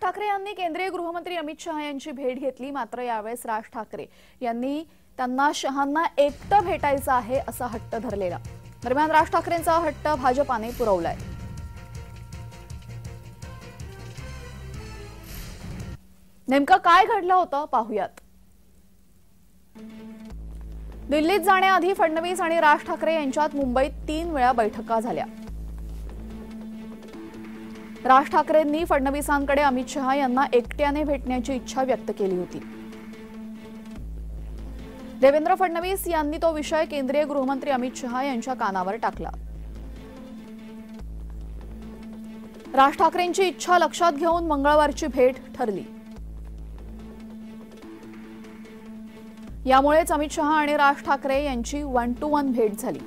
ठाकरे यांनी केंद्रीय गृहमंत्री अमित शहा यांची भेट घेतली। मात्र यावेळेस राज ठाकरे यांनी त्यांना शहांना एकटं भेटायचं आहे असा हट्ट धरलेला। दरम्यान राज ठाकरेंचा हट्ट भाजपाने पुरवलाय। नेमकं काय घडलं होतं पाहूयात। दिल्लीत जाण्याआधी फडणवीस आणि राज ठाकरे यांच्यात मुंबईत 3 वेळा बैठका झाल्या। राज ठाकरेंनी फडणवीसांकडे अमित शहा यांना एकट्याने भेटण्याची इच्छा व्यक्त केली होती। देवेंद्र फडणवीस यांनी तो विषय केंद्रीय गृहमंत्री अमित शहा यांच्या कानावर टाकला। राज ठाकरेंची इच्छा लक्षात घेऊन मंगळवारची भेट ठरली। यामुळेच अमित शहा आणि राज ठाकरे यांची 1-to-1 भेट झाली।